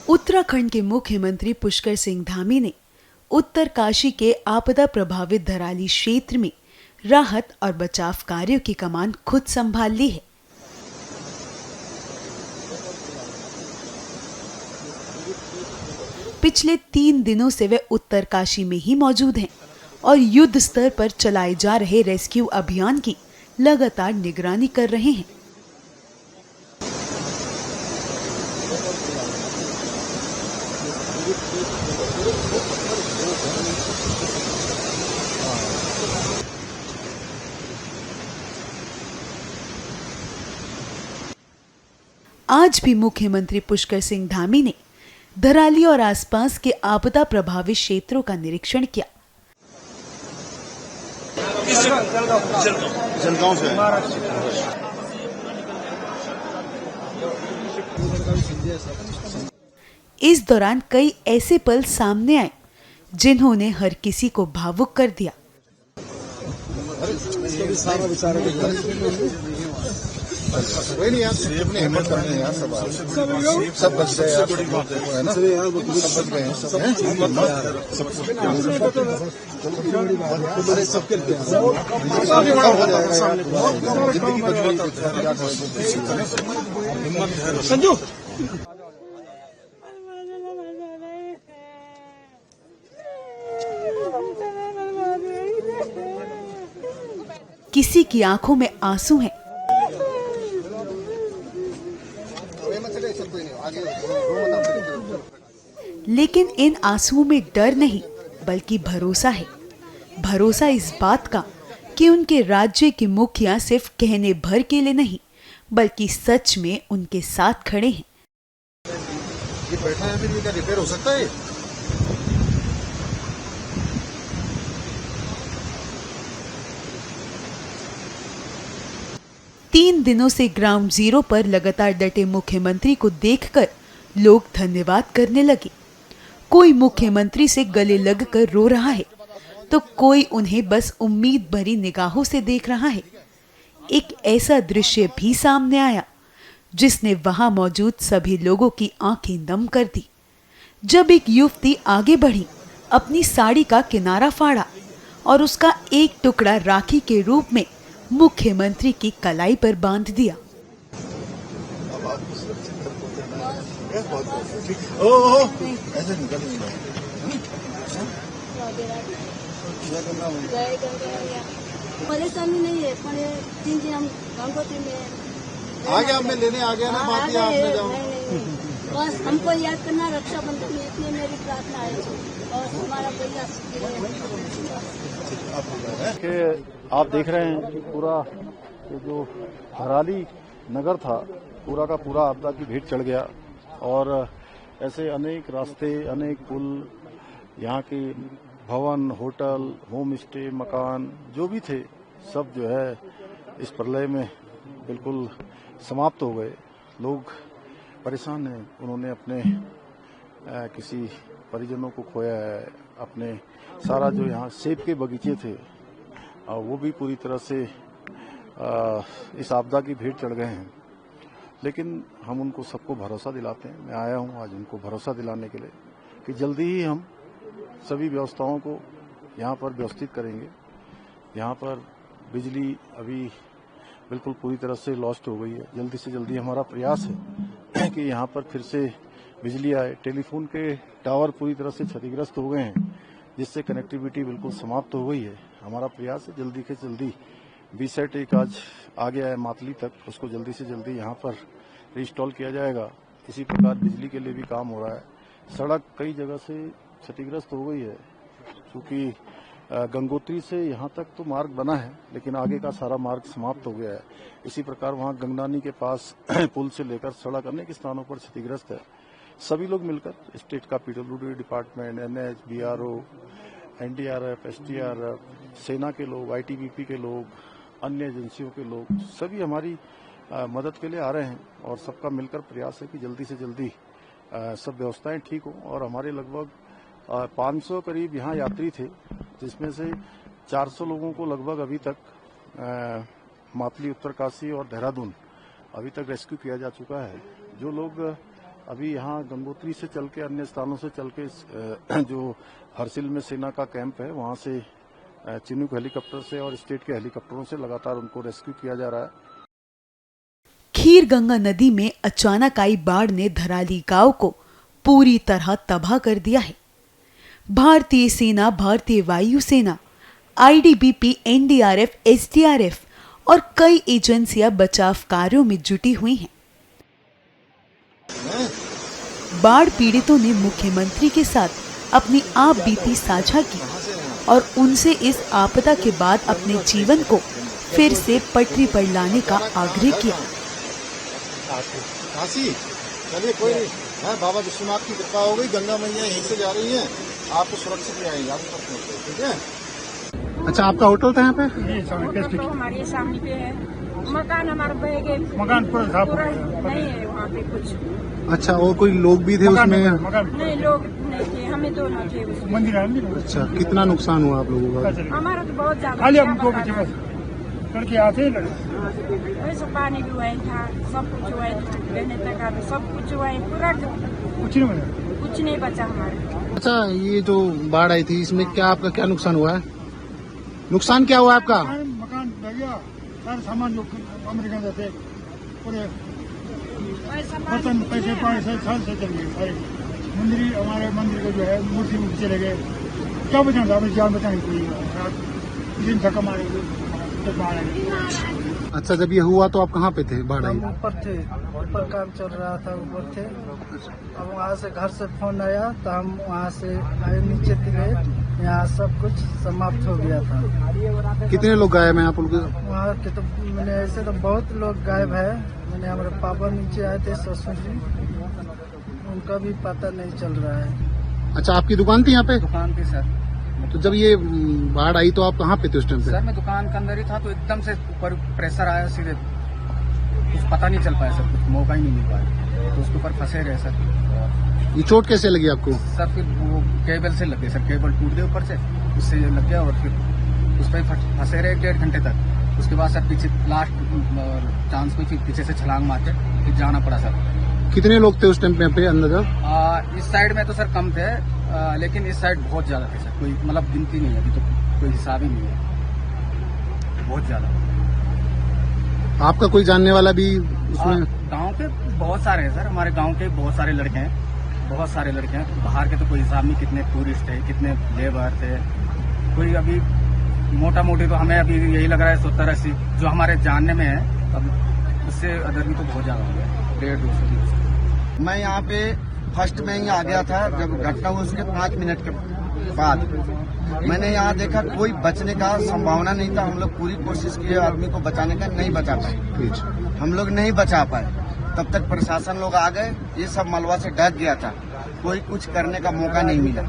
उत्तराखंड के मुख्यमंत्री पुष्कर सिंह धामी ने उत्तरकाशी के आपदा प्रभावित धराली क्षेत्र में राहत और बचाव कार्यों की कमान खुद संभाल ली है। पिछले 3 दिनों से वे उत्तरकाशी में ही मौजूद हैं और युद्ध स्तर पर चलाए जा रहे रेस्क्यू अभियान की लगातार निगरानी कर रहे हैं। आज भी मुख्यमंत्री पुष्कर सिंह धामी ने धराली और आसपास के आपदा प्रभावित क्षेत्रों का निरीक्षण किया। जलगांव से इस दौरान कई ऐसे पल सामने आए जिन्होंने हर किसी को भावुक कर दिया। कोई नहीं यार, अपने हिम्मत करने यार, सब बच गए यार, है ना, सब बच गए हैं, संजू किसी की आंखों में आंसू हैं, लेकिन इन आंसुओं में डर नहीं बल्कि भरोसा है। भरोसा इस बात का कि उनके राज्य के मुखिया सिर्फ कहने भर के लिए नहीं बल्कि सच में उनके साथ खड़े हैं। ये बैठा है, फिर ये क्या रिपेयर हो सकता है? 3 दिनों से ग्राउंड जीरो पर लगातार डटे मुख्यमंत्री को देखकर लोग धन्यवाद करने लगे। कोई मुख्यमंत्री से गले लगकर रो रहा है तो कोई उन्हें बस उम्मीद भरी निगाहों से देख रहा है। एक ऐसा दृश्य भी सामने आया जिसने वहां मौजूद सभी लोगों की आंखें नम कर दी। जब एक युवती आगे बढ़ी, अपनी साड़ी का किनारा फाड़ा और उसका एक टुकड़ा राखी के रूप में मुख्यमंत्री की कलाई पर बांध दिया। ऐसे निकल परेशानी नहीं है, पर 3 दिन हम गंगोत्री में आ गया, मैं लेने आ गया ना, बात आप ले जाओ। बस हमको याद करना, रक्षाबंधन में इतनी मेरी प्रार्थना है और हमारा प्रयास कि आप देख रहे हैं कि पूरा ये जो धराली नगर था पूरा का पूरा आपदा की भेंट चढ़ गया और ऐसे अनेक रास्ते, अनेक पुल, यहाँ के भवन, होटल, होम स्टे, मकान जो भी थे सब जो है इस प्रलय में बिल्कुल समाप्त हो गए। लोग परेशान हैं, उन्होंने अपने किसी परिजनों को खोया है, अपने सारा जो यहाँ सेब के बगीचे थे वो भी पूरी तरह से इस आपदा की भेंट चढ़ गए हैं। लेकिन हम उनको सबको भरोसा दिलाते हैं। मैं आया हूँ आज उनको भरोसा दिलाने के लिए कि जल्दी ही हम सभी व्यवस्थाओं को यहाँ पर व्यवस्थित करेंगे। यहाँ पर बिजली अभी बिल्कुल पूरी तरह से लॉस्ट हो गई है। जल्दी से जल्दी हमारा प्रयास है कि यहाँ पर फिर से बिजली आए। टेलीफोन के टावर पूरी तरह से क्षतिग्रस्त हो गए हैं जिससे कनेक्टिविटी बिल्कुल समाप्त हो गई है। हमारा प्रयास है जल्दी से जल्दी बीसेट एक आज आ गया है मातली तक, उसको जल्दी से जल्दी यहाँ पर रिस्टॉल किया जाएगा। इसी प्रकार बिजली के लिए भी काम हो रहा है। सड़क कई जगह से क्षतिग्रस्त हो गई है क्योंकि गंगोत्री से यहाँ तक तो मार्ग बना है लेकिन आगे का सारा मार्ग समाप्त हो गया है। इसी प्रकार वहाँ गंगनानी के पास पुल से लेकर सड़क अनेक स्थानों पर क्षतिग्रस्त है। सभी लोग मिलकर स्टेट का PWD department, NH, BRO, NDRF, SDRF, सेना के लोग, ITBP के लोग, अन्य एजेंसियों के लोग सभी हमारी मदद के लिए आ रहे हैं और सबका मिलकर प्रयास है कि जल्दी से जल्दी सब व्यवस्थाएं ठीक हो। और हमारे लगभग 500 करीब यहाँ यात्री थे जिसमें से 400 लोगों को लगभग अभी तक मातली, उत्तरकाशी और देहरादून अभी तक रेस्क्यू किया जा चुका है। जो लोग अभी यहाँ गंगोत्री से चल के अन्य स्थानों से चल के जो हरसिल में सेना का कैंप है वहां से चिनूक हेलीकॉप्टर से और स्टेट के हेलीकॉप्टरों से लगातार उनको रेस्क्यू किया जा रहा है। खीर गंगा नदी में अचानक आई बाढ़ ने धराली गांव को पूरी तरह तबाह कर दिया है। भारतीय सेना, भारतीय वायुसेना, आईटीबीपी, एनडीआरएफ, एसडीआरएफ और कई एजेंसियां बचाव कार्यों में जुटी हुई हैं। बाढ़ पीड़ितों ने मुख्यमंत्री के साथ अपनी आप बीती साझा की और उनसे इस आपदा के बाद अपने जीवन को फिर से पटरी पर लाने का आग्रह किया। काशी चलिए कोई नहीं है, बाबा विश्वनाथ की कृपा हो गई, गंगा मैया यहीं से जा रही हैं, आपको सुरक्षित ले आएंगे, आपको ठीक है। अच्छा, आपका होटल था यहाँ पे? हमारे सामने पे है मकान, हमारा बह गए, मकान पूरा नहीं है वहाँ पे कुछ। अच्छा, और कोई लोग भी थे उसमें? नहीं, लोग नहीं थे, हमें दोनों थे उसमें। अच्छा, कितना नुकसान हुआ आप लोगों का? हमारा तो बहुत ज्यादा लड़के आते वैसे पानी भी हुआ था, सब कुछ हुआ था, रहने तक आते सब कुछ हुआ है, पूरा कुछ नहीं बचा हमारे। अच्छा, ये जो बाढ़ आई थी इसमें क्या आपका क्या नुकसान हुआ है? नुकसान क्या हुआ आपका? मकान लग गया, सारे सामान जो अमेरिकन थे पूरे बर्तन पैसे पानी से चले गए सारे। मंदिर, हमारे मंदिर को जो है मूर्ति चले गए, क्या बचाना था, अपनी जान बचानी पड़ी, दिन थका मारे। अच्छा, जब ये हुआ तो आप कहाँ पे थे? बाढ़ आई? हम ऊपर थे, ऊपर काम चल रहा था, ऊपर थे। अब वहाँ से घर से फोन आया तो हम वहाँ से आए, नीचे गए, यहाँ सब कुछ समाप्त हो गया था। कितने लोग गायब हैं आप लोग? वहाँ के तो मैंने ऐसे तो बहुत लोग गायब है। मैंने हमारे पापा नीचे आए थे, ससुर जी, उनका भी पता नहीं चल रहा है। अच्छा, आपकी दुकान थी यहाँ पे? दुकान थी सर। तो जब ये बाढ़ आई तो आप कहाँ पे थे उस टाइम पे? सर मैं दुकान के अंदर ही था, तो एकदम से ऊपर प्रेशर आया सीधे, कुछ पता नहीं चल पाया सर, कुछ मौका ही नहीं मिल पाया, तो उसके ऊपर फंसे रहे सर। ये चोट कैसे लगी आपको? सर फिर वो केबल से लग गए सर, केबल टूट गए ऊपर से, उससे लग गया और फिर उस पर फंसे रहे 1.5 घंटे तक। उसके बाद सर पीछे लास्ट चांस को फिर पीछे से छलांग मार के फिर जाना पड़ा सर। कितने लोग थे उस टाइम पे अंदाजा? इस साइड में तो सर कम थे, लेकिन इस साइड बहुत ज्यादा थे सर, कोई मतलब गिनती नहीं है अभी, तो कोई हिसाब ही नहीं है, बहुत ज्यादा। आपका कोई जानने वाला भी उसमें? गांव के बहुत सारे हैं सर, हमारे गांव के बहुत सारे लड़के हैं, बहुत सारे लड़के हैं। बाहर के तो कोई हिसाब नहीं, कितने टूरिस्ट है, कितने लेबर थे, कोई अभी मोटा मोटी तो हमें अभी यही लग रहा है 70-80, जो हमारे जानने में है। अब उससे अदर भी तो बहुत ज्यादा हो गया, 150-200। मैं यहाँ पे फर्स्ट में ही आ गया था जब घटना हुई, उसके 5 मिनट के बाद मैंने यहाँ देखा कोई बचने का संभावना नहीं था। हम लोग पूरी कोशिश किए आदमी को बचाने का, नहीं बचा पाए, हम लोग नहीं बचा पाए। तब तक प्रशासन लोग आ गए, ये सब मलबा से ढक गया था, कोई कुछ करने का मौका नहीं मिला।